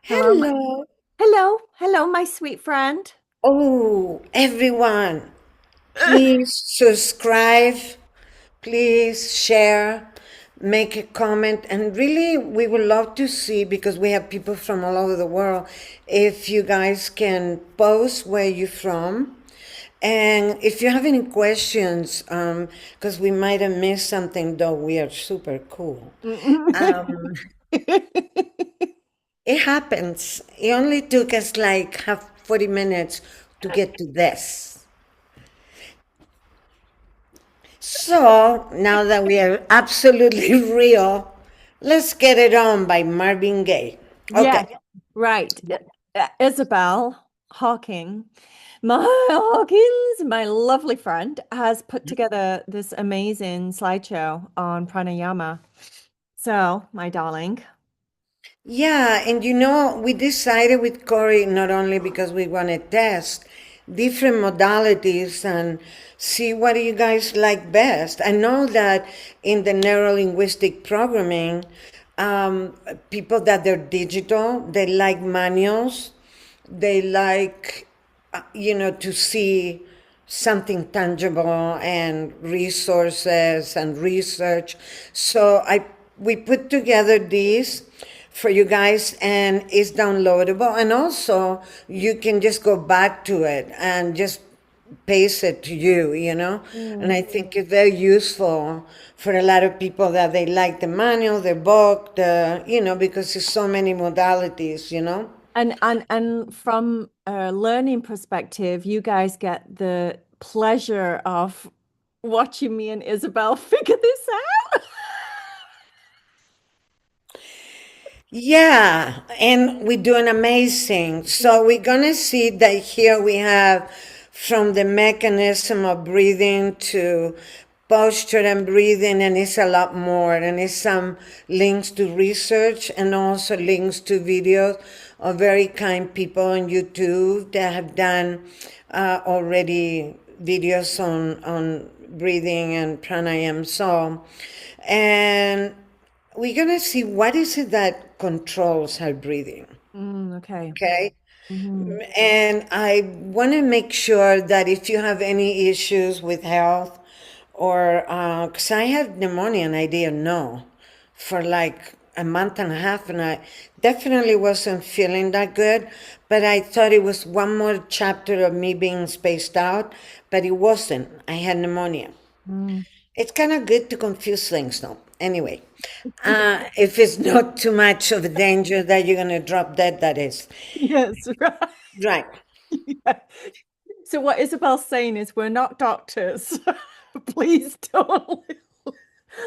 Hello, Hello. hello, my sweet friend. Oh, everyone, please subscribe, please share, make a comment, and really, we would love to see because we have people from all over the world. If you guys can post where you're from, and if you have any questions, because we might have missed something, though we are super cool. Um, it happens. It only took us like half 40 minutes to get to this. So now that we are absolutely real, let's get it on by Marvin Gaye. Yes, Okay. right. Isabel Hawking, my Hawkins, my lovely friend, has put together this amazing slideshow on pranayama. So, my darling. Yeah, and we decided with Corey not only because we want to test different modalities and see what do you guys like best. I know that in the neuro-linguistic programming, people that they're digital, they like manuals, they like, to see something tangible and resources and research. So we put together these for you guys and it's downloadable, and also you can just go back to it and just paste it to you. And I Mm. think it's very useful for a lot of people that they like the manual, the book, because there's so many modalities. And from a learning perspective, you guys get the pleasure of watching me and Isabel figure this out. Yeah, and we're doing amazing. So we're gonna see that here we have from the mechanism of breathing to posture and breathing, and it's a lot more. And it's some links to research and also links to videos of very kind people on YouTube that have done already videos on breathing and pranayama. So, and we're gonna see what is it that controls our breathing. Okay. Okay. Hmm. And I want to make sure that if you have any issues with health or because I had pneumonia and I didn't know for like a month and a half, and I definitely wasn't feeling that good, but I thought it was one more chapter of me being spaced out, but it wasn't. I had pneumonia. Mm. It's kind of good to confuse things, though. Anyway, if it's not too much of a danger that you're going to drop dead, that is. Yes, right. Right. Yeah. So what Isabel's saying is we're not doctors. Please don't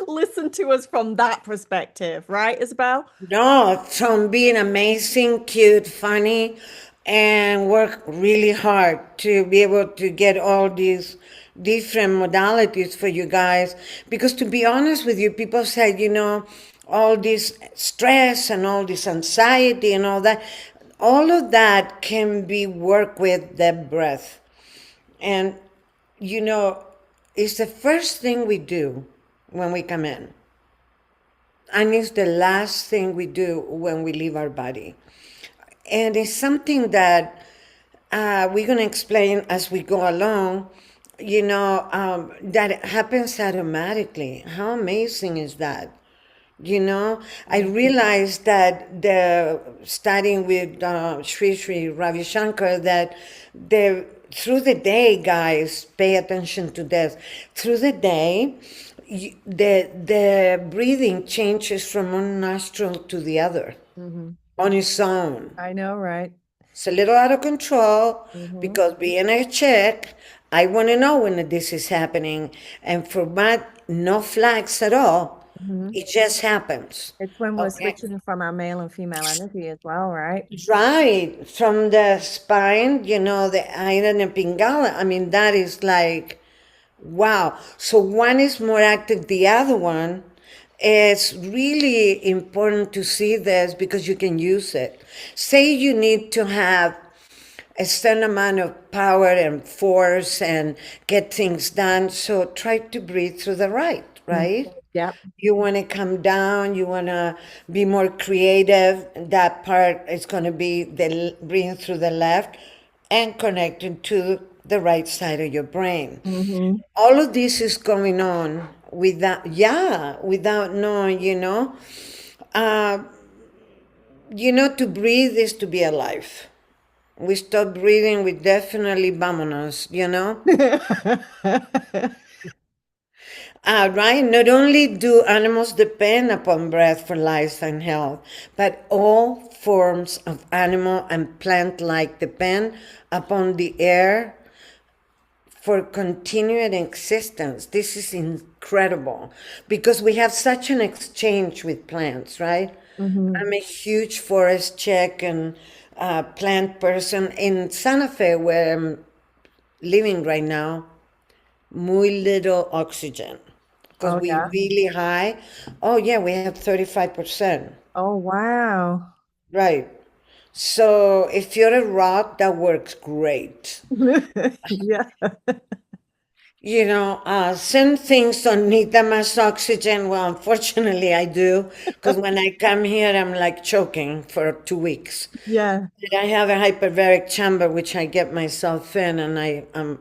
listen to us from that perspective, right, Isabel? No, from being amazing, cute, funny, and work really hard to be able to get all these different modalities for you guys. Because to be honest with you, people said, all this stress and all this anxiety and all of that can be worked with the breath. And, you know, it's the first thing we do when we come in. And it's the last thing we do when we leave our body. And it's something that we're going to explain as we go along, that happens automatically. How amazing is that? I Mm. realized that studying with Sri Ravi Shankar, that through the day, guys, pay attention to this. Through the day, the breathing changes from one nostril to the other Hmm. on its own. I know, right? It's a little out of control Hmm. because being a chick, I want to know when this is happening. And for my no flags at all, Hmm. it just happens. It's when we're Okay. switching from our male and female energy as well, right? Right. From the spine, the iron and pingala. I mean, that is like, wow. So one is more active, the other one. It's really important to see this because you can use it. Say you need to have a certain amount of power and force and get things done. So try to breathe through the right, Mm. right? Yep. You want to come down, you want to be more creative. That part is going to be the breathing through the left and connecting to the right side of your brain. Hmm. All of this is going on without, yeah, without knowing, Uh, to breathe is to be alive. We stop breathing, we definitely vamonos. Right? Not only do animals depend upon breath for life and health, but all forms of animal and plant life depend upon the air for continued existence. This is incredible because we have such an exchange with plants, right? Hmm. I'm a huge forest check and plant person in Santa Fe, where I'm living right now. Muy little oxygen because Oh, we yeah. really high. Oh yeah, we have 35%. Oh, wow. Right. So if you're a rock, that works great. Yeah. Some things don't need that much oxygen. Well, unfortunately, I do, because when I come here, I'm like choking for 2 weeks. Yeah. And I have a hyperbaric chamber, which I get myself in, and I'm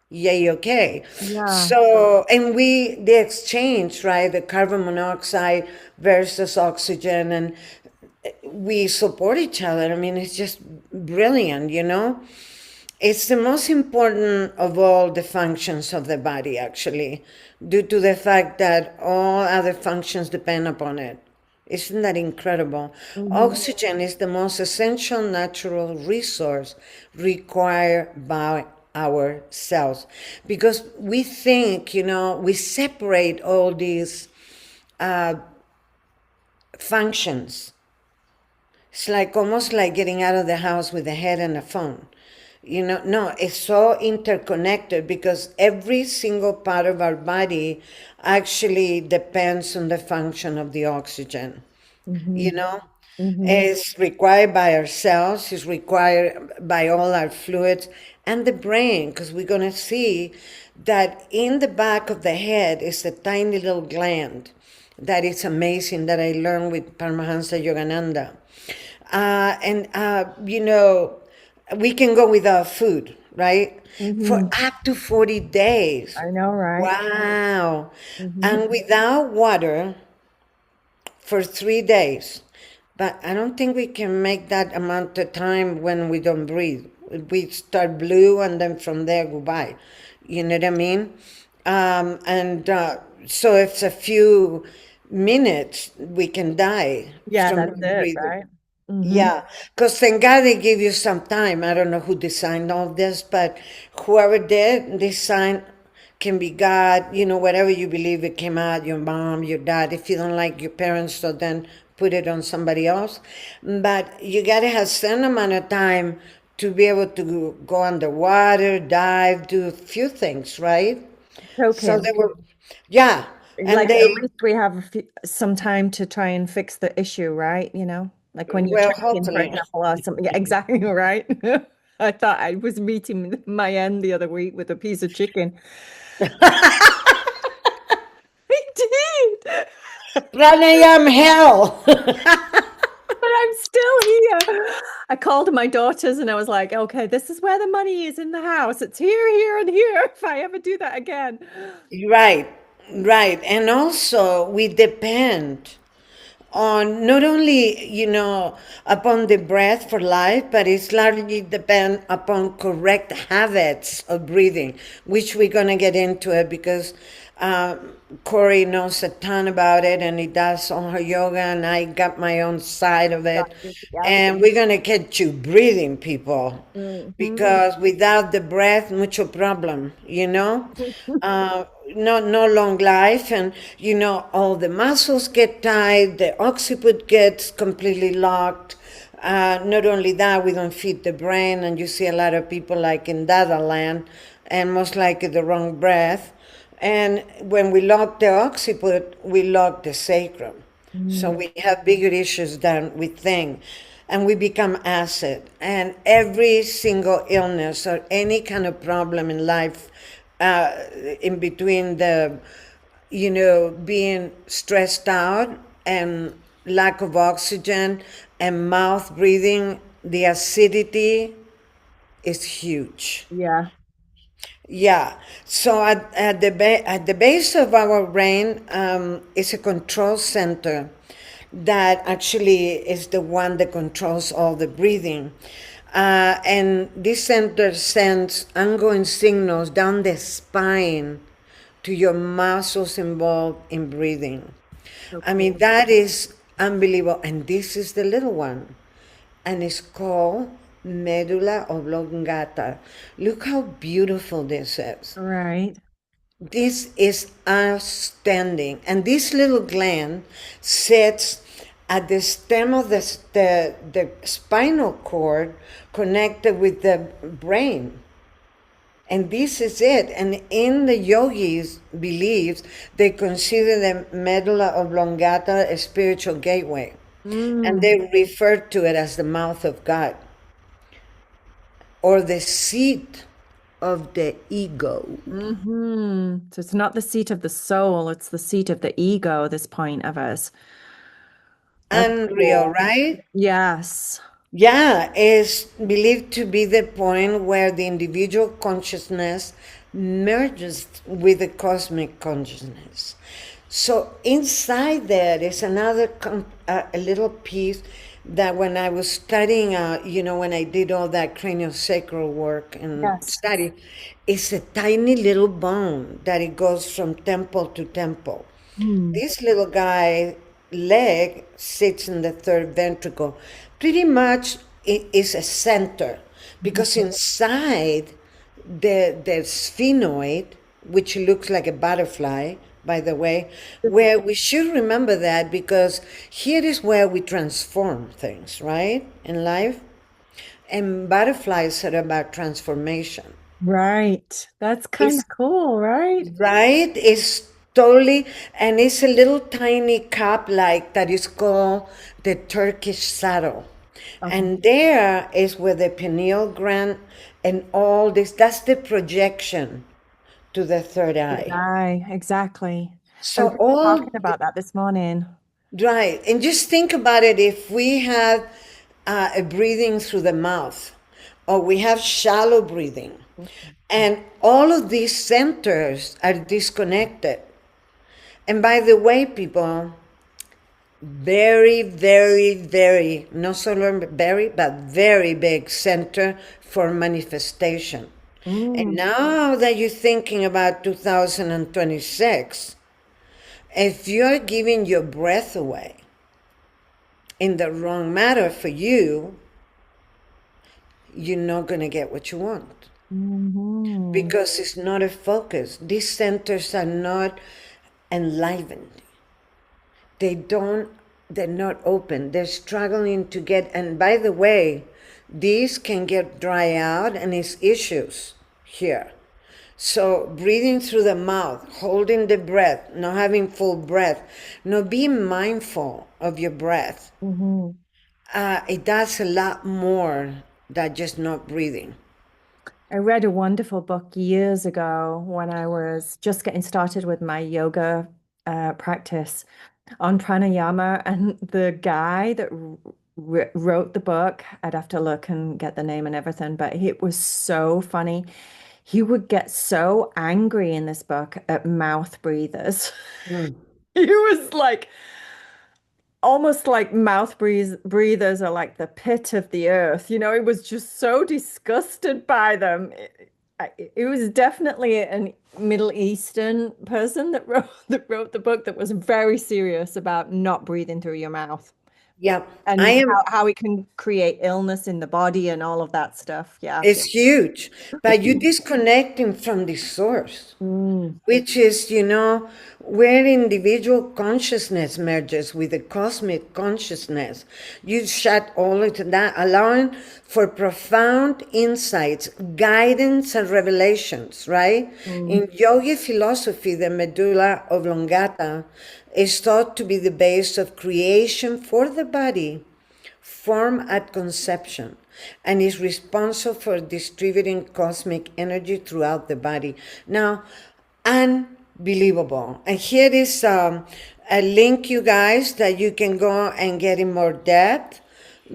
yay, okay. Yeah. So, and the exchange, right? The carbon monoxide versus oxygen, and we support each other. I mean, it's just brilliant. It's the most important of all the functions of the body, actually, due to the fact that all other functions depend upon it. Isn't that incredible? Hmm. Oxygen is the most essential natural resource required by our cells because we think, we separate all these functions. It's like almost like getting out of the house with a head and a phone. No, it's so interconnected because every single part of our body actually depends on the function of the oxygen. Hmm. You know, Hmm. it's required by our cells, it's required by all our fluids and the brain, because we're going to see that in the back of the head is a tiny little gland that is amazing that I learned with Paramahansa Yogananda. We can go without food, right? For Hmm. up to 40 days. I know, right? Wow. Hmm. And without water for 3 days. But I don't think we can make that amount of time when we don't breathe. We start blue and then from there goodbye. You know what I mean? And so if a few minutes, we can die Yeah, from that's not it, breathing. right? Hmm. Yeah, because thank God they give you some time. I don't know who designed all this, but whoever did design can be God, whatever you believe it came out, your mom, your dad. If you don't like your parents, so then put it on somebody else. But you got to have certain amount of time to be able to go underwater, dive, do a few things, right? So Okay. they were, yeah, and Like at they, least we have some time to try and fix the issue, right? Like when you're well, checking, for hopefully. example, or something. Yeah, exactly, right? I thought I was meeting my end the other week with a piece of chicken. I did, Pranayama hell. but I'm still here. I called my daughters and I was like, okay, this is where the money is in the house. It's here, here, and here if I ever do that again. Right, right. And also, we depend on not only, upon the breath for life, but it's largely depend upon correct habits of breathing, which we're going to get into it because Corey knows a ton about it and he does all her yoga, and I got my own side of it. Yep. And we're going to get you breathing, people, Hmm. because without the breath, mucho problem. Uh, no long life, and all the muscles get tight, the occiput gets completely locked. Not only that, we don't feed the brain, and you see a lot of people like in Dada land, and most likely the wrong breath. And when we lock the occiput, we lock the sacrum. So we have bigger issues than we think. And we become acid. And every single illness or any kind of problem in life, uh, in between the being stressed out and lack of oxygen and mouth breathing, the acidity is huge. Yeah. Yeah. So at the base of our brain is a control center that actually is the one that controls all the breathing. And this center sends ongoing signals down the spine to your muscles involved in breathing. So I mean, cool. that is unbelievable. And this is the little one. And it's called medulla oblongata. Look how beautiful this is. All right. This is outstanding. And this little gland sits at the stem of the spinal cord connected with the brain. And this is it. And in the yogis' beliefs, they consider the medulla oblongata a spiritual gateway. And Mm. they refer to it as the mouth of God or the seat of the ego. So it's not the seat of the soul, it's the seat of the ego, this point of us. That's Unreal, cool. right? Yes. Yeah, is believed to be the point where the individual consciousness merges with the cosmic consciousness. So inside there is another a little piece that when I was studying, when I did all that craniosacral work and Yes. study, it's a tiny little bone that it goes from temple to temple. Mm. This little guy leg sits in the third ventricle. Pretty much it is a center because inside the sphenoid, which looks like a butterfly, by the way, where we should remember that because here is where we transform things, right? In life. And butterflies are about transformation. Right. That's kind It's of cool, right? right, it's totally, and it's a little tiny cup like that is called the Turkish saddle. Okay. And there is where the pineal gland and all this, that's the projection to the third Good eye. eye. Exactly. I So was just talking all about that this morning. right, and just think about it if we have a breathing through the mouth, or we have shallow breathing, and all of these centers are disconnected. And by the way, people, very, very, very, not solo very, but very big center for manifestation. And Mm. now that you're thinking about 2026, if you're giving your breath away in the wrong matter for you, you're not going to get what you want Hmm. because it's not a focus. These centers are not enlivened. They don't, they're not open. They're struggling to get, and by the way, these can get dry out and it's issues here. So breathing through the mouth, holding the breath, not having full breath, not being mindful of your breath. Hmm. It does a lot more than just not breathing. I read a wonderful book years ago when I was just getting started with my yoga practice on pranayama, and the guy that wrote the book, I'd have to look and get the name and everything, but it was so funny. He would get so angry in this book at mouth breathers. Mm. He was like, almost like breathers are like the pit of the earth. He was just so disgusted by them. It was definitely a Middle Eastern person that wrote the book that was very serious about not breathing through your mouth Yeah, I and am. how it can create illness in the body and all of that stuff. Yeah. It's huge, but you disconnecting from the source, Mm. which is, where individual consciousness merges with the cosmic consciousness. You shut all of that, allowing for profound insights, guidance, and revelations, right? Mm. In yogi philosophy, the medulla oblongata is thought to be the base of creation for the body, form at conception, and is responsible for distributing cosmic energy throughout the body. Now, unbelievable. believable. And here is a link, you guys, that you can go and get in more depth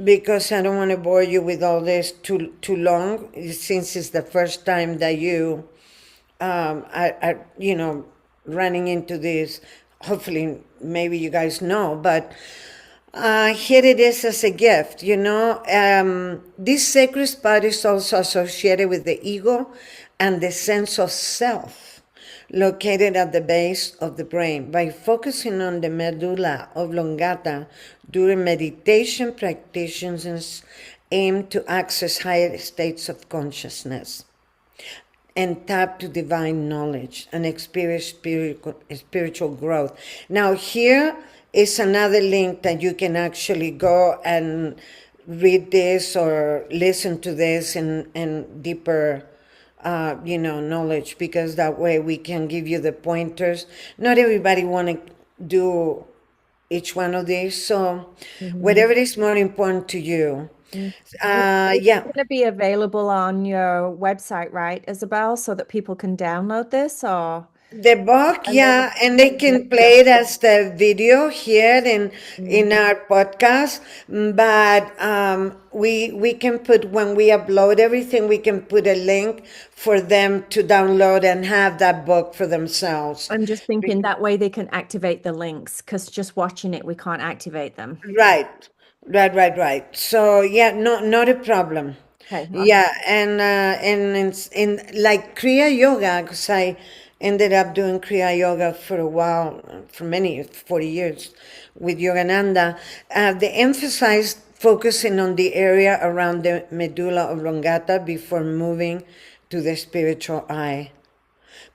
because I don't want to bore you with all this too long since it's the first time that you are running into this. Hopefully, maybe you guys know, but here it is as a gift. This sacred spot is also associated with the ego and the sense of self, located at the base of the brain. By focusing on the medulla oblongata during meditation, practitioners aim to access higher states of consciousness and tap to divine knowledge and experience spiritual growth. Now, here is another link that you can actually go and read this or listen to this in deeper, knowledge, because that way we can give you the pointers. Not everybody want to do each one of these, so Mhm. whatever is more important to you. Mm. It's Yeah. going to be available on your website, right, Isabel, so that people can download this or The book, and then yeah, and they can play it as the video here in our podcast. But we can put, when we upload everything, we can put a link for them to download and have that book for themselves. I'm just thinking that way they can activate the links because just watching it, we can't activate them. Right, right. So yeah, not a problem. Okay, Yeah, awesome. and in like Kriya Yoga, because I ended up doing Kriya Yoga for a while, for many 40 years with Yogananda. They emphasized focusing on the area around the medulla oblongata before moving to the spiritual eye.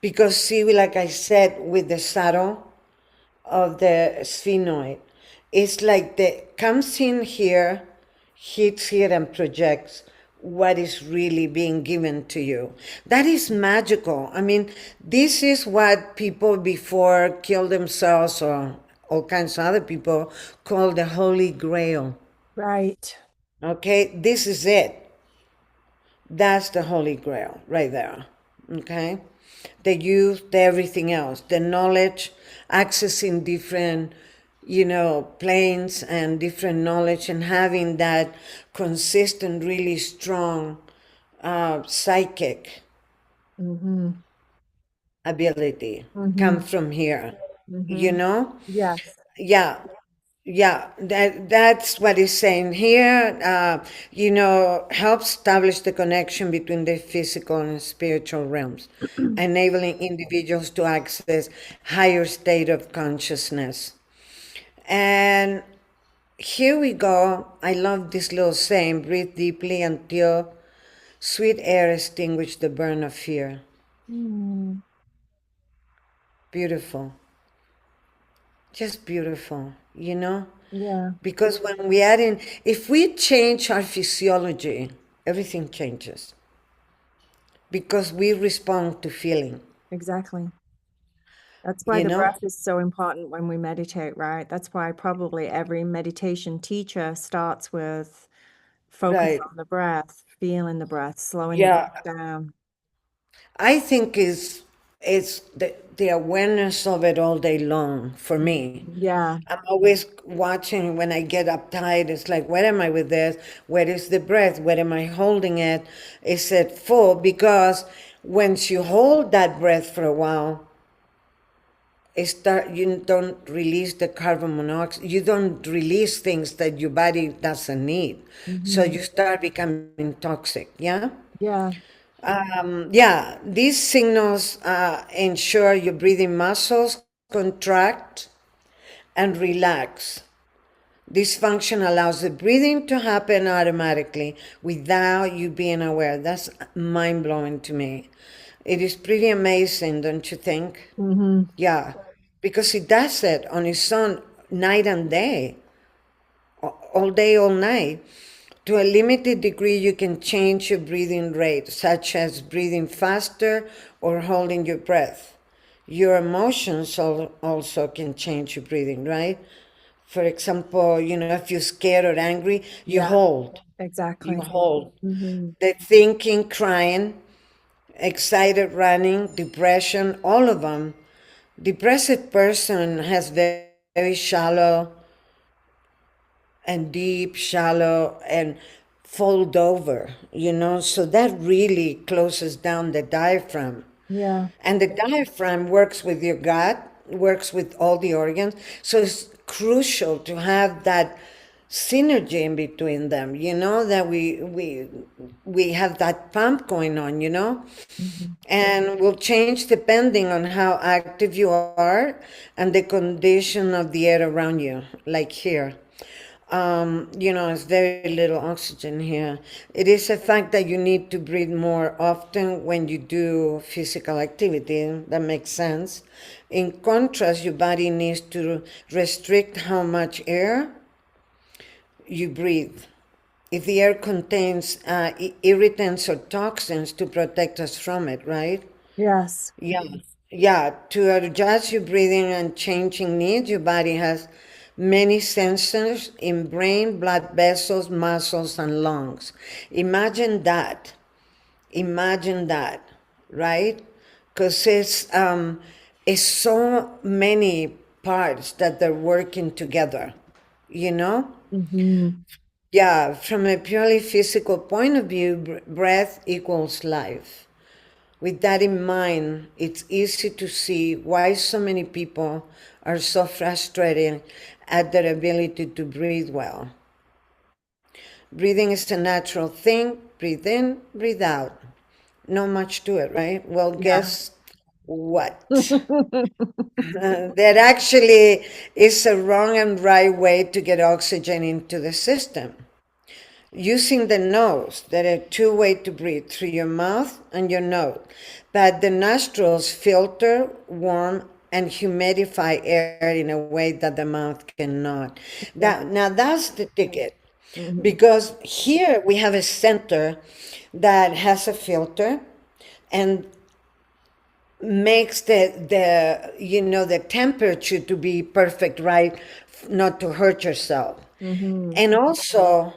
Because see, like I said, with the saddle of the sphenoid. It's like the comes in here, hits here, and projects what is really being given to you. That is magical. I mean, this is what people before kill themselves or all kinds of other people call the Holy Grail. Right. Okay, this is it. That's the Holy Grail right there. Okay? The youth, the everything else, the knowledge, accessing different, planes and different knowledge and having that consistent, really strong psychic Mm-hmm. ability Mm-hmm. come from here. You Mm-hmm. know? Yes. Yeah. Yeah, that's what it's saying here. Helps establish the connection between the physical and spiritual realms, enabling individuals to access higher state of consciousness. And here we go. I love this little saying: "Breathe deeply until sweet air extinguish the burn of fear." Mm. Beautiful, just beautiful. Yeah, Because when we add in, if we change our physiology, everything changes because we respond to feeling, exactly. That's why you the know? breath is so important when we meditate, right? That's why probably every meditation teacher starts with focus Right. on the breath, feeling the breath, slowing the Yeah. breath down. I think it's the awareness of it all day long for me. Yeah. I'm always watching when I get uptight. It's like, where am I with this? Where is the breath? Where am I holding it? Is it full? Because once you hold that breath for a while, you don't release the carbon monoxide, you don't release things that your body doesn't need, so Hmm. you start becoming toxic. Yeah. Yeah. Yeah, these signals ensure your breathing muscles contract and relax. This function allows the breathing to happen automatically without you being aware. That's mind-blowing to me. It is pretty amazing, don't you think? Hmm. Yeah, because it does it on its own night and day, all day, all night. To a limited degree, you can change your breathing rate, such as breathing faster or holding your breath. Your emotions also can change your breathing, right? For example, if you're scared or angry, you Yeah, hold. You exactly. hold. Hmm. The thinking, crying, excited running, depression, all of them Depressed person has very shallow and deep, shallow, and fold over, so that really closes down the diaphragm. Yeah. And the diaphragm works with your gut, works with all the organs. So it's crucial to have that synergy in between them, that we have that pump going on, Mhm. and will change depending on how active you are and the condition of the air around you, like here. It's very little oxygen here. It is a fact that you need to breathe more often when you do physical activity. That makes sense. In contrast, your body needs to restrict how much air you breathe. If the air contains irritants or toxins to protect us from it, right? Yes. Yeah, yeah. To adjust your breathing and changing needs, your body has many sensors in brain, blood vessels, muscles, and lungs. Imagine that. Imagine that, right? Because it's so many parts that they're working together, you know? Hmm. Yeah, from a purely physical point of view, breath equals life. With that in mind, it's easy to see why so many people are so frustrated at their ability to breathe well. Breathing is a natural thing. Breathe in, breathe out. No much to it, right? Well, Yeah. guess what? There actually is a wrong and right way to get oxygen into the system. Using the nose, there are two ways to breathe, through your mouth and your nose. But the nostrils filter, warm, and humidify air in a way that the mouth cannot. Yeah. Now that's the ticket. Hmm. Because here we have a center that has a filter and makes the temperature to be perfect, right, not to hurt yourself. Hmm. And also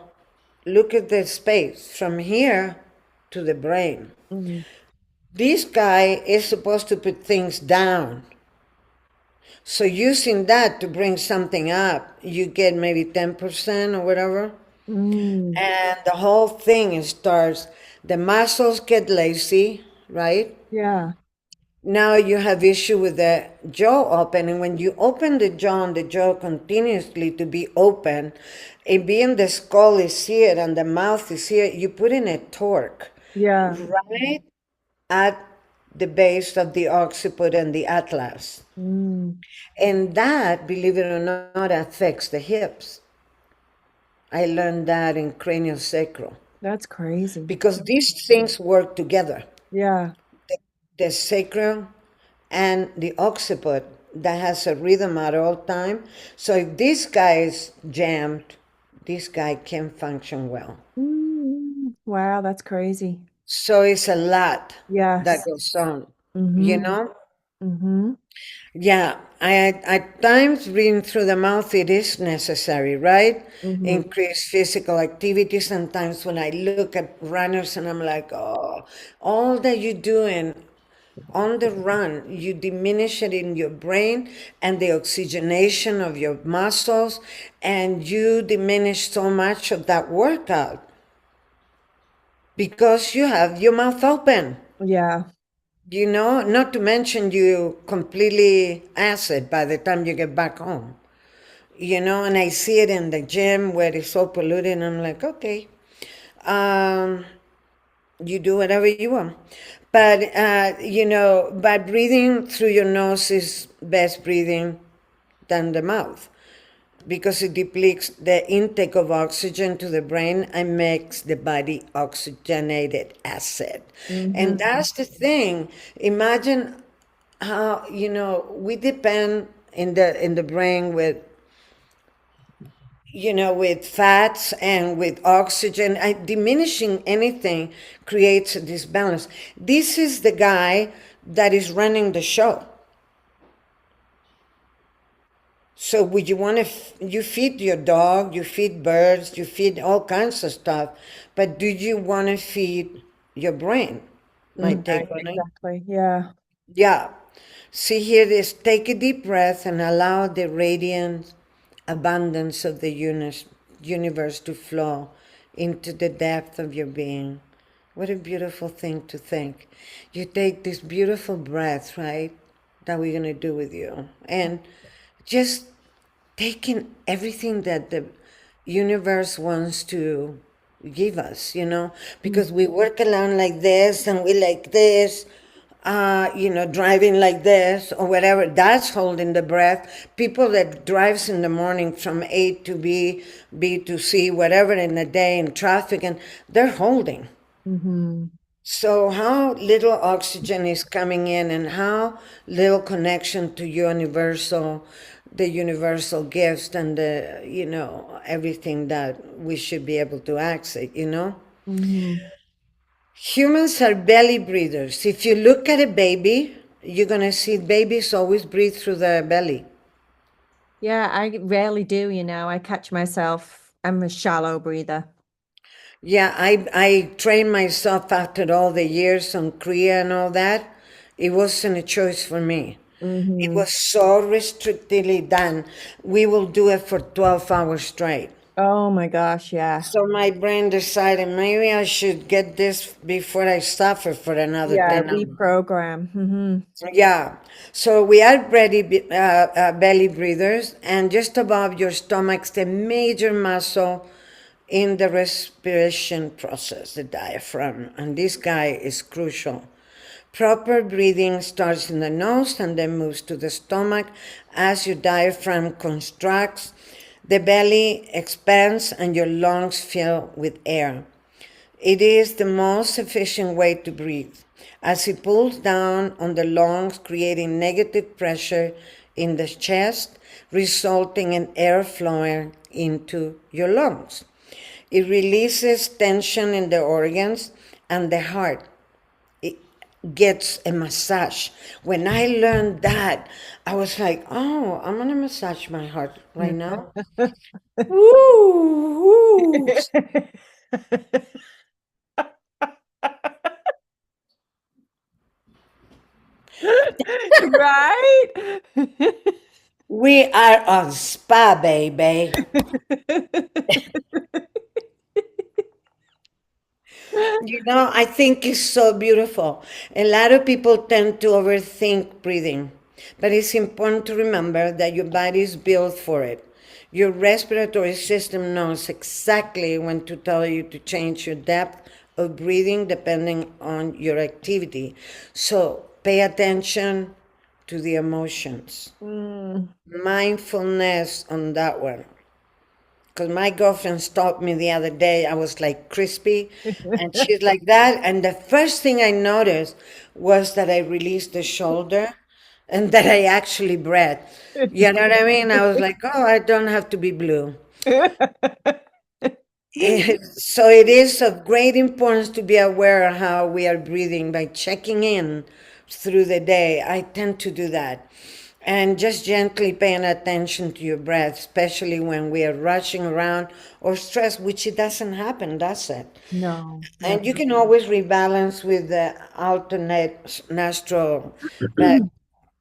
look at the space from here to the brain. Hmm. This guy is supposed to put things down. So using that to bring something up, you get maybe 10% or whatever. Mm. And the whole thing starts, the muscles get lazy, right? Yeah. Now you have issue with the jaw open, and when you open the jaw continuously to be open, and being the skull is here and the mouth is here, you put in a torque Yeah. right at the base of the occiput and the atlas. Mm. And that, believe it or not, affects the hips. I learned that in craniosacral That's crazy. because these things work together. Yeah. The sacral and the occiput that has a rhythm at all time. So if this guy is jammed, this guy can function well. Mm. Wow, that's crazy. So it's a lot that Yes. goes on, you Mm-hmm. know? Mm-hmm. Yeah, at times breathing through the mouth it is necessary, right? Mm-hmm. Increase physical activity. Sometimes when I look at runners and I'm like, oh, all that you're doing on the run, you diminish it in your brain and the oxygenation of your muscles, and you diminish so much of that workout because you have your mouth open. Yeah. Not to mention you completely acid by the time you get back home. And I see it in the gym where it's so polluted, and I'm like, okay, um, you do whatever you want. But, by breathing through your nose is best breathing than the mouth because it depletes the intake of oxygen to the brain and makes the body oxygenated acid. And Mm-hmm. that's the thing. Imagine how, we depend in the brain with fats and with oxygen. Diminishing anything creates a disbalance. This is the guy that is running the show. So would you want to, you feed your dog, you feed birds, you feed all kinds of stuff, but do you want to feed your brain? My Right. take on it. Exactly. Yeah. Yeah. See here this, take a deep breath and allow the radiant abundance of the universe to flow into the depth of your being. What a beautiful thing to think. You take this beautiful breath, right? That we're going to do with you. And just taking everything that the universe wants to give us, because we work along like this and we like this, driving like this or whatever, that's holding the breath. People that drives in the morning from A to B, B to C, whatever in the day in traffic, and they're holding. Mm-hmm. So how little oxygen is coming in and how little connection to the universal gifts and everything that we should be able to access. Mm-hmm. Humans are belly breathers. If you look at a baby, you're going to see babies always breathe through their belly. Yeah, I rarely do, I catch myself. I'm a shallow breather. Yeah, I trained myself after all the years on Kriya and all that. It wasn't a choice for me. It Mm-hmm. was so restrictively done. We will do it for 12 hours straight. Oh my gosh, yeah. So my brain decided maybe I should get this before I suffer for another Yeah, 10 hours. reprogram. Mm-hmm. Yeah. So we are belly breathers, and just above your stomach's the major muscle in the respiration process, the diaphragm. And this guy is crucial. Proper breathing starts in the nose and then moves to the stomach as your diaphragm contracts. The belly expands and your lungs fill with air. It is the most efficient way to breathe, as it pulls down on the lungs, creating negative pressure in the chest, resulting in air flowing into your lungs. It releases tension in the organs and the heart. It gets a massage. When I learned that, I was like, oh, I'm going to massage my heart right now. Woo! Woo. Right? We are on spa, baby. I think it's so beautiful. A lot of people tend to overthink breathing, but it's important to remember that your body is built for it. Your respiratory system knows exactly when to tell you to change your depth of breathing depending on your activity. So pay attention to the emotions. Mm. Mindfulness on that one. Because my girlfriend stopped me the other day. I was like crispy, and she's like that. And the first thing I noticed was that I released the shoulder and that I actually breathed. You know what I mean? I was like, oh, I don't have to be blue. So it is of great importance to be aware of how we are breathing by checking in through the day. I tend to do that. And just gently paying attention to your breath, especially when we are rushing around or stressed, which it doesn't happen, does it? No, And you never. can always rebalance with the alternate nostril that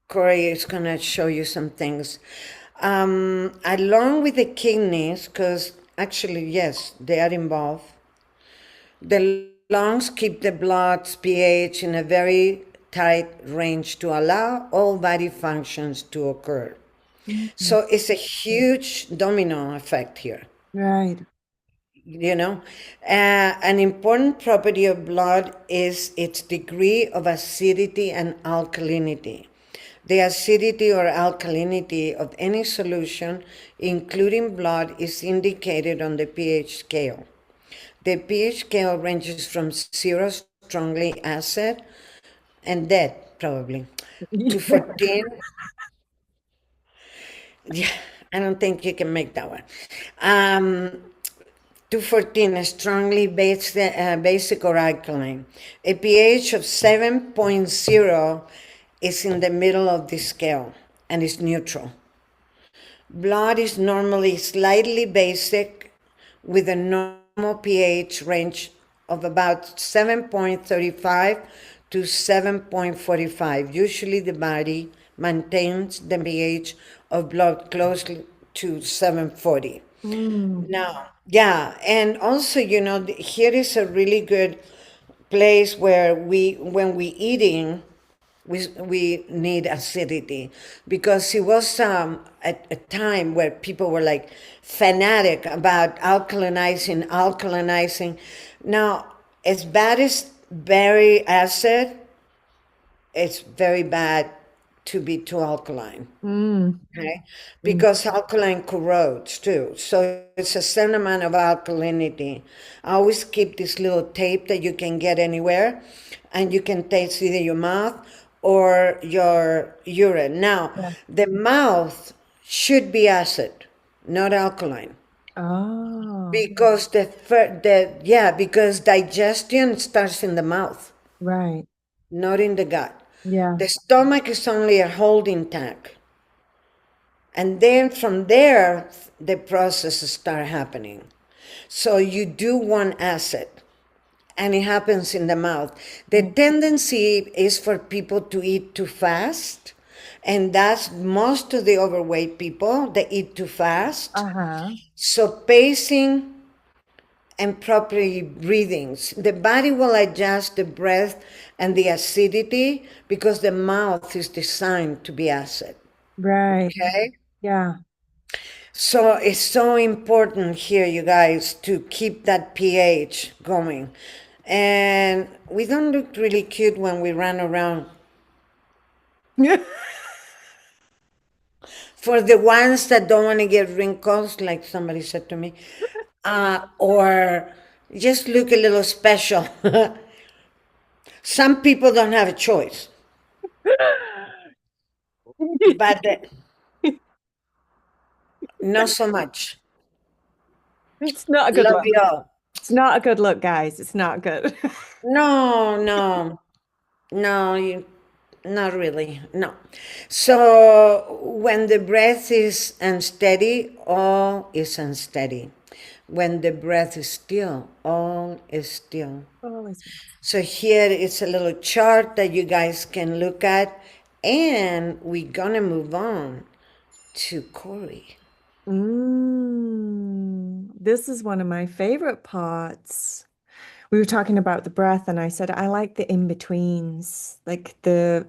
Corey is going to show you some things. Along with the kidneys, because actually, yes, they are involved. The lungs keep the blood's pH in a very tight range to allow all body functions to occur. Mhm. So it's a huge domino effect here. Right. You know, an important property of blood is its degree of acidity and alkalinity. The acidity or alkalinity of any solution, including blood, is indicated on the pH scale. The pH scale ranges from 0, strongly acid, and dead, probably, to 14. Yeah, I don't think you can make that one. Um, to 14, a strongly basic or alkaline. A pH of 7.0 is in the middle of the scale and is neutral. Blood is normally slightly basic with a normal pH range of about 7.35 to 7.45. Usually the body maintains the pH of blood close to 740. Mm. Now, yeah, and also, here is a really good place where when we eating, we need acidity, because it was a time where people were like fanatic about alkalinizing. Now, as bad as very acid, it's very bad to be too alkaline. Mm. Okay, Mm. because alkaline corrodes too. So it's a certain amount of alkalinity. I always keep this little tape that you can get anywhere, and you can taste either your mouth or your urine. Now, Yeah. the mouth should be acid, not alkaline, Oh, because because digestion starts in the mouth, right. not in the gut. Yeah. The stomach is only a holding tank. And then from there, the processes start happening. So you do want acid, and it happens in the mouth. The Right. tendency is for people to eat too fast, and that's most of the overweight people. They eat too fast. Uh-huh. So pacing and properly breathings, the body will adjust the breath and the acidity, because the mouth is designed to be acid. Right. Okay. Yeah. So it's so important here, you guys, to keep that pH going. And we don't look really cute when we run around. For the ones that don't want to get wrinkles, like somebody said to me, or just look a little special. Some people don't have a choice, but not so much. It's not a good Love look. you all. It's not a good look, guys. It's not good. No, no. No, not really. No. So when the breath is unsteady, all is unsteady. When the breath is still, all is still. Always. So here is a little chart that you guys can look at, and we're gonna move on to Corey. This is one of my favorite parts. We were talking about the breath, and I said I like the in-betweens. Like the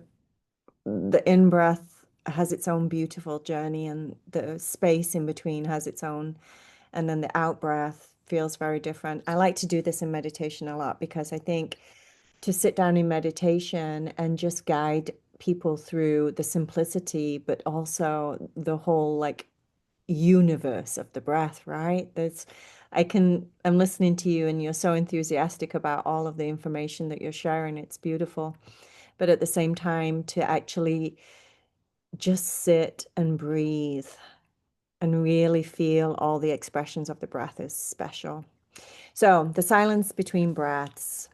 in-breath has its own beautiful journey, and the space in between has its own, and then the out-breath feels very different. I like to do this in meditation a lot because I think to sit down in meditation and just guide people through the simplicity, but also the whole like universe of the breath, right? I'm listening to you and you're so enthusiastic about all of the information that you're sharing. It's beautiful. But at the same time, to actually just sit and breathe and really feel all the expressions of the breath is special. So, the silence between breaths.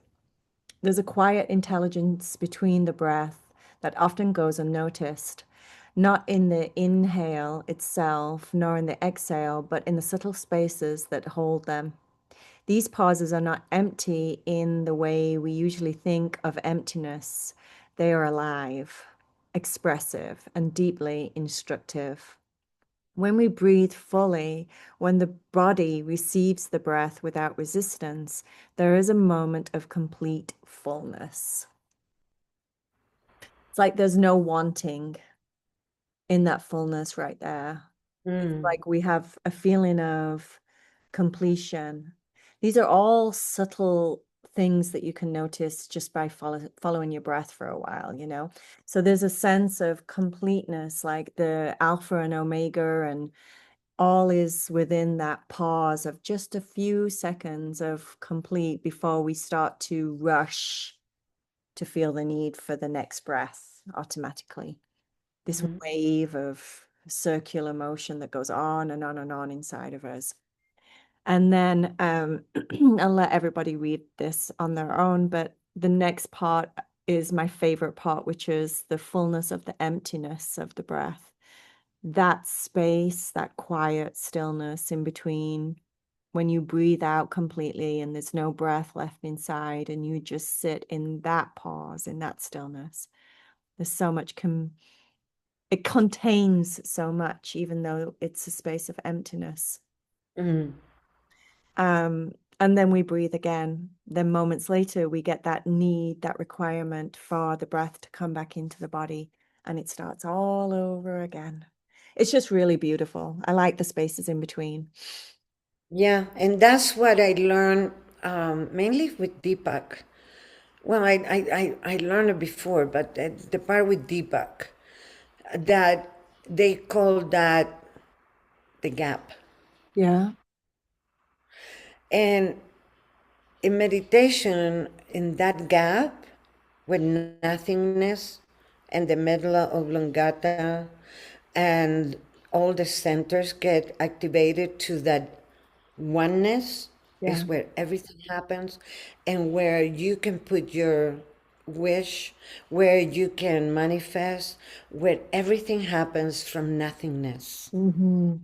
There's a quiet intelligence between the breath that often goes unnoticed, not in the inhale itself, nor in the exhale, but in the subtle spaces that hold them. These pauses are not empty in the way we usually think of emptiness. They are alive, expressive, and deeply instructive. When we breathe fully, when the body receives the breath without resistance, there is a moment of complete fullness. It's like there's no wanting in that fullness right there. It's Mm. like we have a feeling of completion. These are all subtle things that you can notice just by following your breath for a while, you know? So there's a sense of completeness, like the alpha and omega, and all is within that pause of just a few seconds of complete before we start to rush to feel the need for the next breath automatically. This Mhm. wave of circular motion that goes on and on and on inside of us. And then I'll let everybody read this on their own, but the next part is my favorite part, which is the fullness of the emptiness of the breath. That space, that quiet stillness in between. when you breathe out completely and there's no breath left inside and you just sit in that pause, in that stillness. There's so much it contains so much, even though it's a space of emptiness. Mm. Um, and then we breathe again. Then moments later, we get that need, that requirement for the breath to come back into the body, and it starts all over again. It's just really beautiful. I like the spaces in between. Yeah, and that's what I learned mainly with Deepak. Well, I learned it before, but the part with Deepak, that they call that the gap. Yeah. And in meditation, in that gap, with nothingness and the medulla oblongata and all the centers get activated to that oneness Yeah. is where everything happens, and where you can put your wish, where you can manifest, where everything happens from nothingness, Mm-hmm.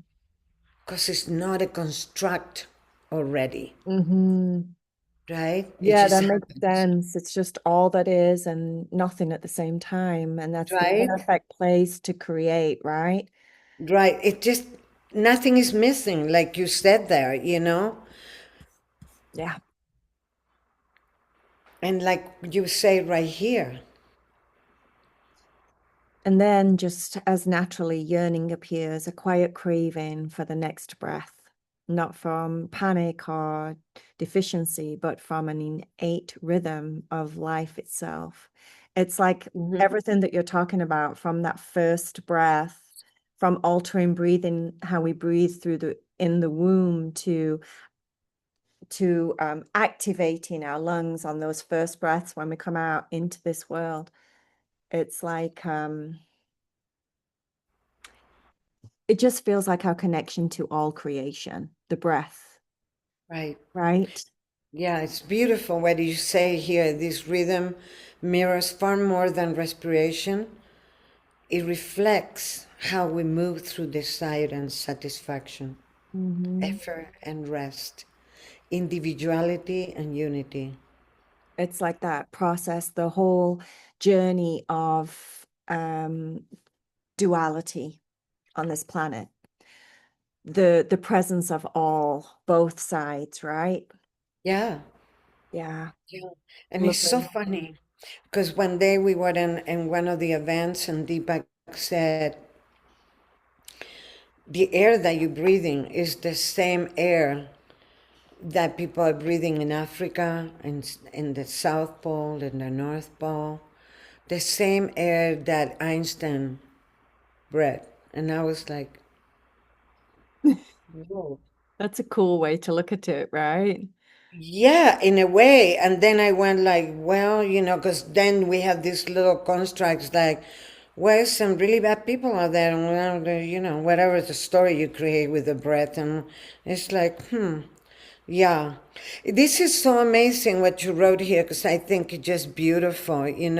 because it's not a construct already, Mm-hmm. right? It Yeah, just that makes happens, sense. It's just all that is and nothing at the same time. And that's the right? perfect place to create, right? Right. It just, nothing is missing, like you said there, you know? Yeah. And like you say right here. And then, just as naturally, yearning appears, a quiet craving for the next breath, not from panic or deficiency, but from an innate rhythm of life itself. It's like Mhm. everything that you're talking about from that first breath, from altering breathing, how we breathe through the in the womb to activating our lungs on those first breaths when we come out into this world. It's like it just feels like our connection to all creation, the breath, Right. right? Yeah, it's beautiful what you say here. This rhythm mirrors far more than respiration. It reflects how we move through desire and satisfaction, Hmm. effort and rest, individuality and unity. It's like that process, the whole journey of duality on this planet, the presence of all, both sides, right? Yeah. Yeah, Yeah. And it's so lovely. funny because one day we were in one of the events, and Deepak said, the air that you're breathing is the same air that people are breathing in Africa, in the South Pole, in the North Pole, the same air that Einstein breathed. And I was like, whoa. That's a cool way to look at it, right? Yeah, in a way. And then I went like, well, because then we have these little constructs like, well, some really bad people out there, and well, whatever the story you create with the breath, and it's like, yeah. This is so amazing what you wrote here, because I think it's just beautiful, These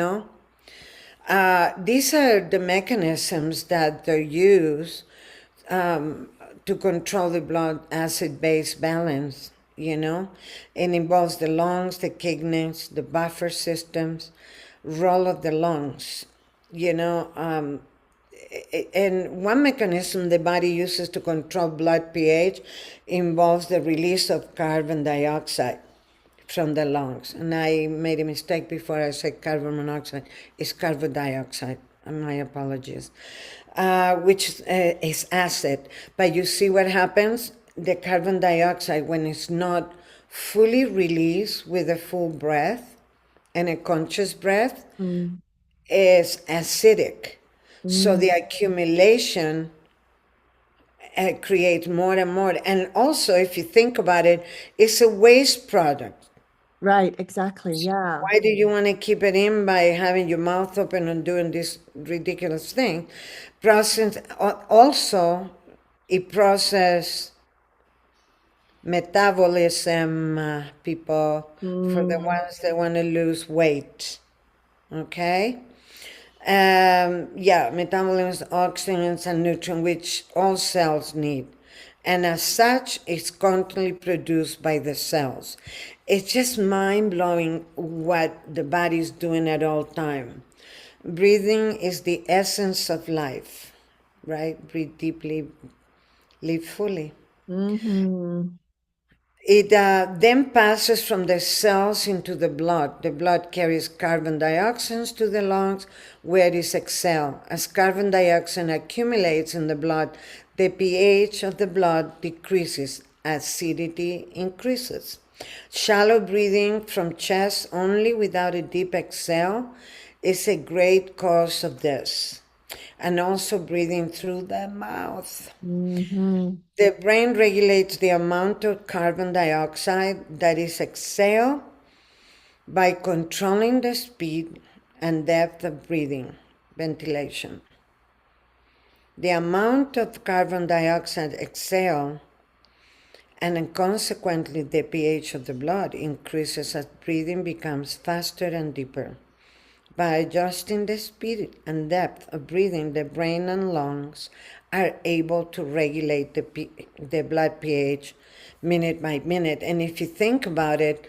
are the mechanisms that they use to control the blood acid base balance, It involves the lungs, the kidneys, the buffer systems, role of the lungs, you know. And one mechanism the body uses to control blood pH involves the release of carbon dioxide from the lungs. And I made a mistake before I said carbon monoxide. It's carbon dioxide. And my apologies. Which is acid. But you see what happens? The carbon dioxide, when it's not fully released with a full breath and a conscious breath, Mm. is acidic. So the Mm. accumulation creates more and more. And also, if you think about it, it's a waste product. Right, exactly. Yeah. Why do you want to keep it in by having your mouth open and doing this ridiculous thing? Process also, it process metabolism, people, for the Mm. ones that want to lose weight. Okay. Yeah, metabolism, oxygens, and nutrients, which all cells need. And as such, it's constantly produced by the cells. It's just mind blowing what the body is doing at all time. Breathing is the essence of life, right? Breathe deeply, live fully. Mm-hmm. It then passes from the cells into the blood. The blood carries carbon dioxide to the lungs where it is exhaled. As carbon dioxide accumulates in the blood, the pH of the blood decreases, acidity increases. Shallow breathing from chest only without a deep exhale is a great cause of this. And also breathing through the mouth. Mm-hmm. The brain regulates the amount of carbon dioxide that is exhaled by controlling the speed and depth of breathing, ventilation. The amount of carbon dioxide exhaled and then consequently the pH of the blood increases as breathing becomes faster and deeper. By adjusting the speed and depth of breathing, the brain and lungs are able to regulate the blood pH minute by minute. And if you think about it,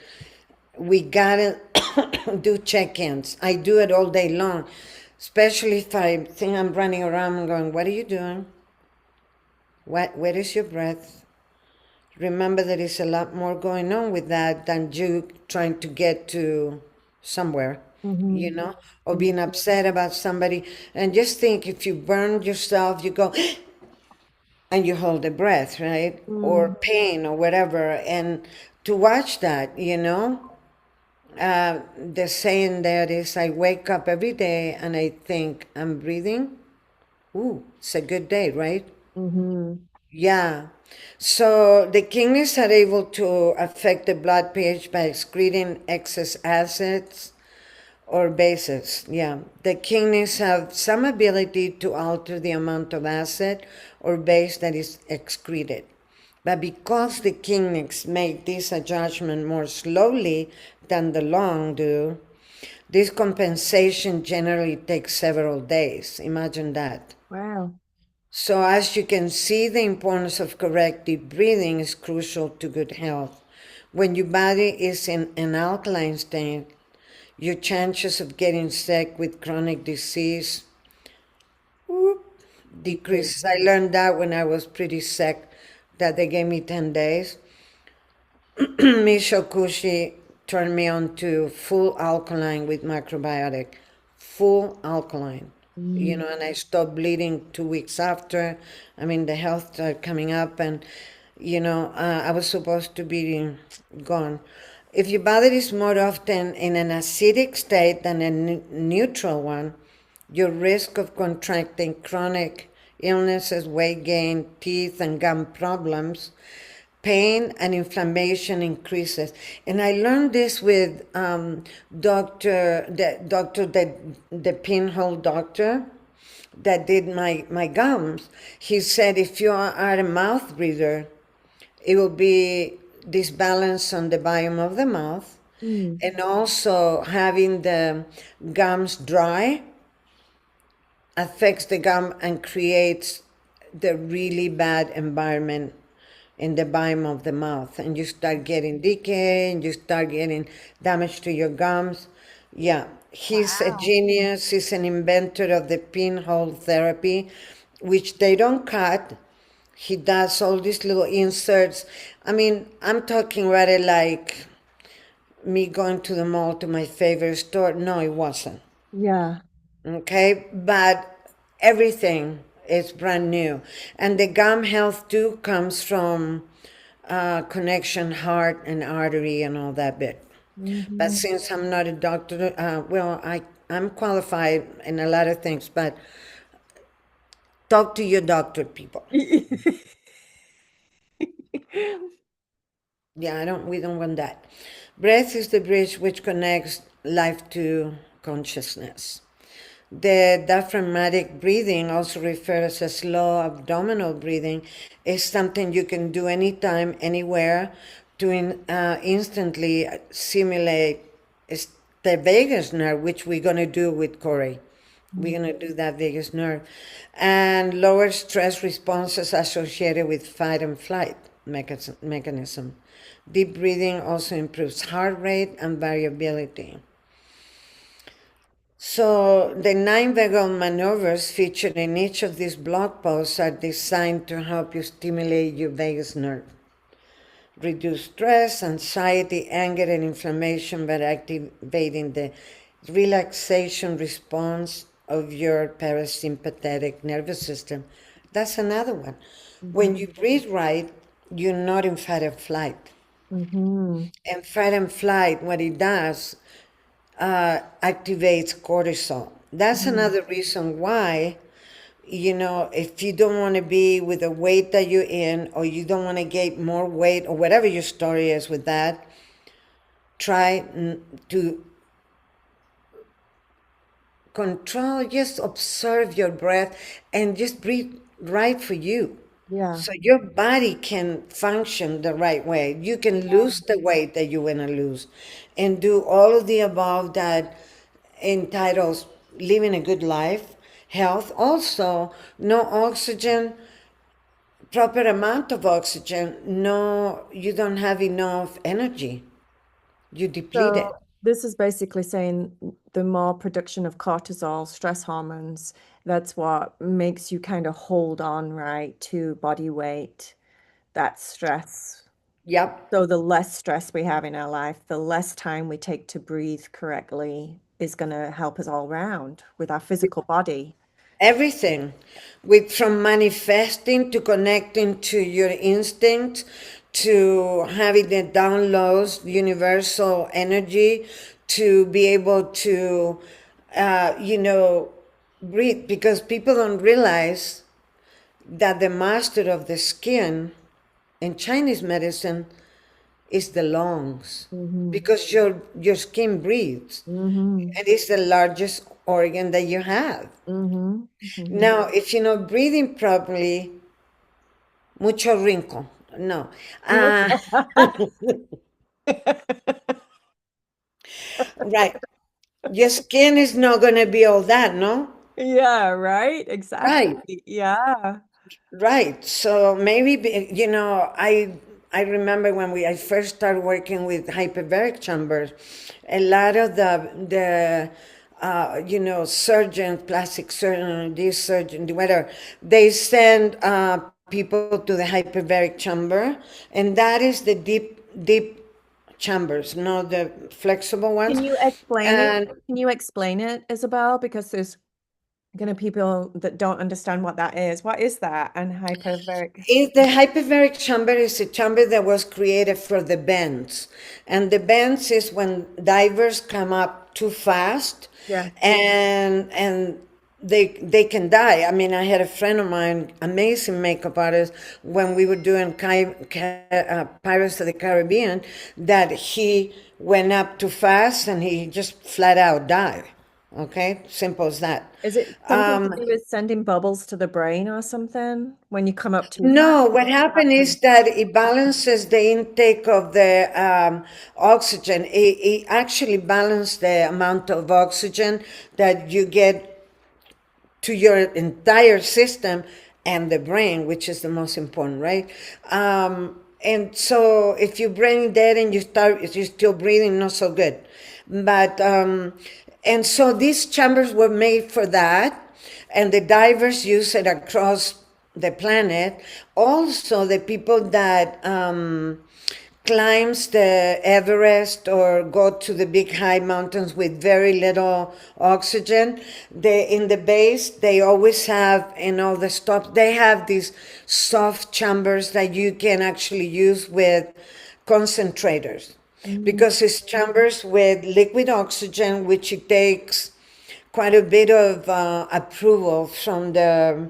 we gotta do check-ins. I do it all day long, especially if I think I'm running around and going, "What are you doing? Where is your breath?" Remember, there is a lot more going on with that than you trying to get to somewhere, Mm-hmm. or being upset about somebody. And just think, if you burn yourself, you go and you hold the breath, right? Or Mm-hmm. pain or whatever. And to watch that, the saying there is, I wake up every day and I think, I'm breathing. Ooh, it's a good day, right? Mm-hmm. Yeah. So the kidneys are able to affect the blood pH by excreting excess acids or bases. Yeah. The kidneys have some ability to alter the amount of acid or base that is excreted. But because the kidneys make this adjustment more slowly than the lung do, this compensation generally takes several days. Imagine that. Wow. So, as you can see, the importance of correct deep breathing is crucial to good health. When your body is in an alkaline state, your chances of getting sick with chronic disease whoop, Decrease. decreases. I learned that when I was pretty sick, that they gave me 10 days. Mishokushi turned me on to full alkaline with macrobiotic, full alkaline, Mm-hmm. and I stopped bleeding 2 weeks after. I mean, the health started coming up, and I was supposed to be gone. If your body is more often in an acidic state than a neutral one, your risk of contracting chronic illnesses, weight gain, teeth and gum problems, pain and inflammation increases. And I learned this with the pinhole doctor that did my gums. He said, if you are a mouth breather, it will be this balance on the biome of the mouth, Mm. and also having the gums dry affects the gum and creates the really bad environment in the biome of the mouth, and you start getting decay and you start getting damage to your gums. Yeah, he's a Wow. genius. He's an inventor of the pinhole therapy, which they don't cut. He does all these little inserts. I mean, I'm talking rather like me going to the mall to my favorite store. No, it wasn't. Yeah. Okay, but everything is brand new. And the gum health too comes from connection, heart and artery and all that bit. But Mm-hmm. since I'm not a doctor, I'm qualified in a lot of things, but talk to your doctor, people. Yeah, we don't want that. Breath is the bridge which connects life to consciousness. The diaphragmatic breathing, also referred as a slow abdominal breathing, is something you can do anytime, anywhere to instantly simulate the vagus nerve, which we're going to do with Corey. We're going to do that vagus nerve. And lower stress responses associated with fight and flight mechanism. Deep breathing also improves heart rate and variability. So the nine vagal maneuvers featured in each of these blog posts are designed to help you stimulate your vagus nerve, reduce stress, anxiety, anger, and inflammation by activating the relaxation response of your parasympathetic nervous system. That's another one. When Mhm. you breathe right, you're not in fight or flight. Mhm. And fight and flight, what it does, activates cortisol. That's Mhm. another reason why, if you don't want to be with the weight that you're in, or you don't want to gain more weight, or whatever your story is with that, try to control, just observe your breath and just breathe right for you. Yeah. So your body can function the right way. You can lose the weight that you want to lose and do all of the above that entitles living a good life, health. Also, no oxygen, proper amount of oxygen. No, you don't have enough energy. You deplete So it. this is basically saying the more production of cortisol, stress hormones, that's what makes you kind of hold on, right, to body weight. That's stress. Yep. So the less stress we have in our life, the less time we take to breathe correctly is going to help us all round with our physical body. Everything, with from manifesting to connecting to your instinct, to having the downloads universal energy, to be able to you know breathe, because people don't realize that the master of the skin in Chinese medicine is the lungs, Hmm. because your skin breathes, Hmm. and it's the largest organ that you have. Hmm. Hmm. Now, if you're not breathing properly, mucho rinco. No. Uh, right. Your skin is not going to be all that, no? Yeah, right? Right. Exactly. Yeah. Right. So maybe, I remember when I first started working with hyperbaric chambers, a lot of the surgeons, plastic surgeon, this surgeon, whatever, they send people to the hyperbaric chamber, and that is the deep chambers, not the flexible ones. Can you explain it? And Can you explain it, Isabel? Because there's going to people that don't understand what that is. What is that? And hyperbaric. the hyperbaric chamber is a chamber that was created for the bends. And the bends is when divers come up too fast, Yeah. and they can die. I mean, I had a friend of mine, amazing makeup artist, when we were doing Pirates of the Caribbean, that he went up too fast and he just flat out died. Okay, simple as that. Is it something to Um, do with sending bubbles to the brain or something when you come up too fast? No, what happened is that it balances the intake of the oxygen. It actually balances the amount of oxygen that you get to your entire system and the brain, which is the most important, right? And so if your brain dead and if you're still breathing, not so good. But and so these chambers were made for that, and the divers use it across the planet. Also, the people that climbs the Everest or go to the big high mountains with very little oxygen, they in the base they always have, in all the stops they have these soft chambers that you can actually use with concentrators, Mm. because it's chambers with liquid oxygen, which it takes quite a bit of approval from the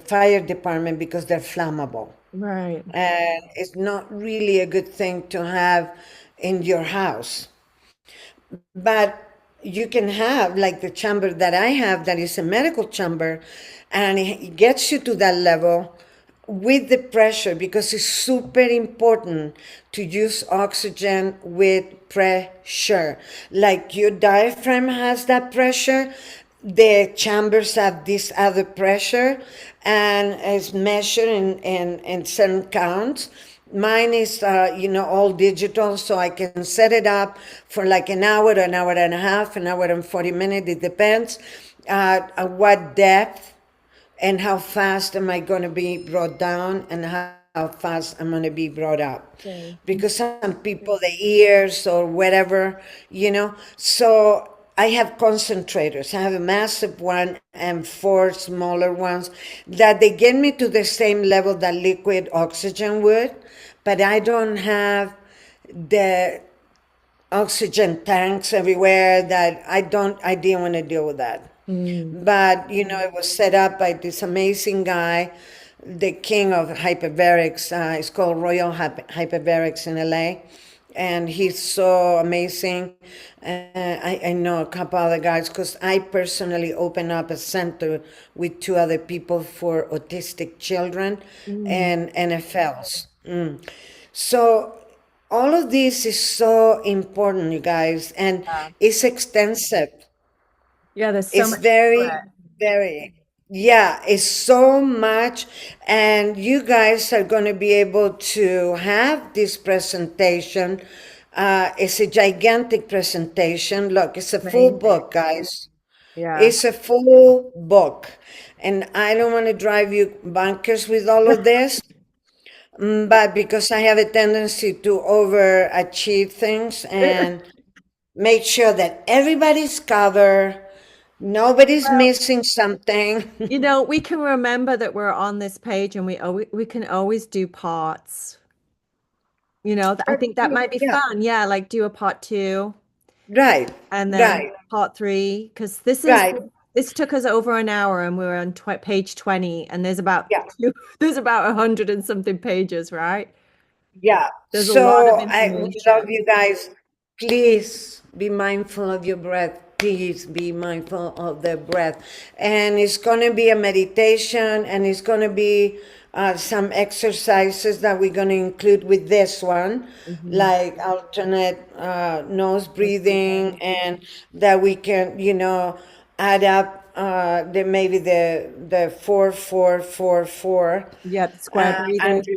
fire department, because they're flammable, Right. and it's not really a good thing to have in your house. But you can have, like the chamber that I have, that is a medical chamber, and it gets you to that level with the pressure, because it's super important to use oxygen with pressure. Like your diaphragm has that pressure, the chambers have this other pressure, and it's measured in certain counts. Mine is, all digital, so I can set it up for like an hour and a half, an hour and 40 minutes. It depends at what depth and how fast am I going to be brought down and how fast I'm going to be brought up. Okay. Because some people, the ears or whatever, So I have concentrators. I have a massive one and four smaller ones that they get me to the same level that liquid oxygen would, but I don't have the oxygen tanks everywhere that I didn't want to deal with that. Mm. But, it was set up by this amazing guy, the king of hyperbarics. It's called Royal Hyperbarics in LA. And he's so amazing. I know a couple other guys because I personally opened up a center with two other people for autistic children Mm. and NFLs. So all of this is so important, you guys, and Yeah. it's extensive. Yeah, there's so It's much to very, it. very, yeah, it's so much. And you guys are going to be able to have this presentation. It's a gigantic presentation. Look, it's a full Amazing. book, guys. Yeah. It's a full book. And I don't want to drive you bonkers with all of this, but because I have a tendency to overachieve things and make sure that everybody's covered, nobody's Well, missing something. we can remember that we're on this page and we can always do parts. I Part think that two, might be yeah, fun. Yeah, like do a part two right, and then right, part three, because right, this took us over an hour and we're on page 20 and yeah, there's about 100 and something pages, right? yeah. There's a lot of We love information. you guys. Please be mindful of your breath. Please be mindful of the breath. And it's going to be a meditation, and it's going to be some exercises that we're going to include with this one, Mhm. like alternate nose Those breathing, breathing. and that we can, add up maybe the 4 4 4 4. Yeah, the square breathing. Andrew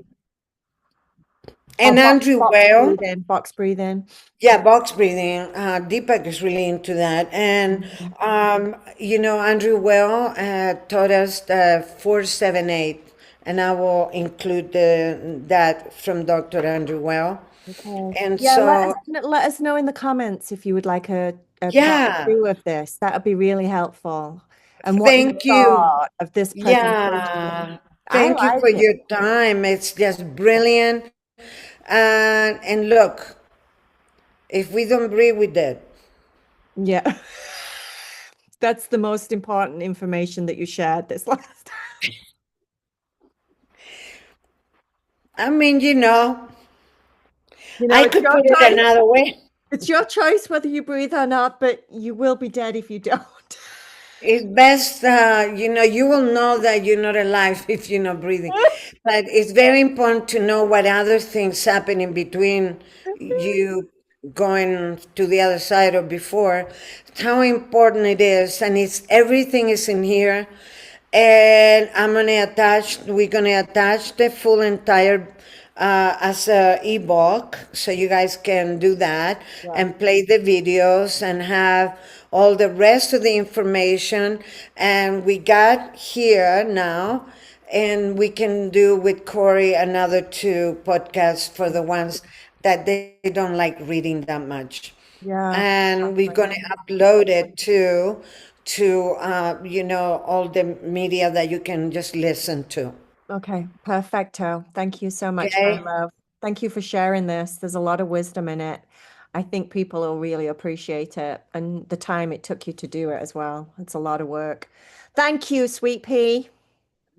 Oh, and Andrew box Well. breathing, box breathing. Yeah, box breathing. Deepak is really into that. And, Mhm. Andrew Well taught us the 478, and I will include that from Dr. Andrew Well. Okay. And Yeah, so, let us know in the comments if you would like a part yeah, two of this. That would be really helpful. And what you thank you. thought of this presentation. Yeah, I thank you like for it. your time. It's just brilliant. And look, if we don't breathe, we're dead. Yeah. That's the most important information that you shared this last time. I mean, I It's could your put it choice. another way. It's your choice whether you breathe or not, but you will be dead if you don't. It's best, you will know that you're not alive if you're not breathing. But it's very important to know what other things happen in between you going to the other side or before. How important it is, and it's everything is in here. And we're gonna attach the full entire as a ebook, so you guys can do that Yeah. and play the videos and have all the rest of the information. And we got here now, and we can do with Corey another two podcasts for the ones that they don't like reading that much. Yeah, And we're exactly. going to upload it to all the media that you can just listen to. Okay, perfecto. Thank you so much, my Okay, love. Thank you for sharing this. There's a lot of wisdom in it. I think people will really appreciate it and the time it took you to do it as well. It's a lot of work. Thank you, sweet pea.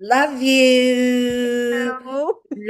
love you. Oh.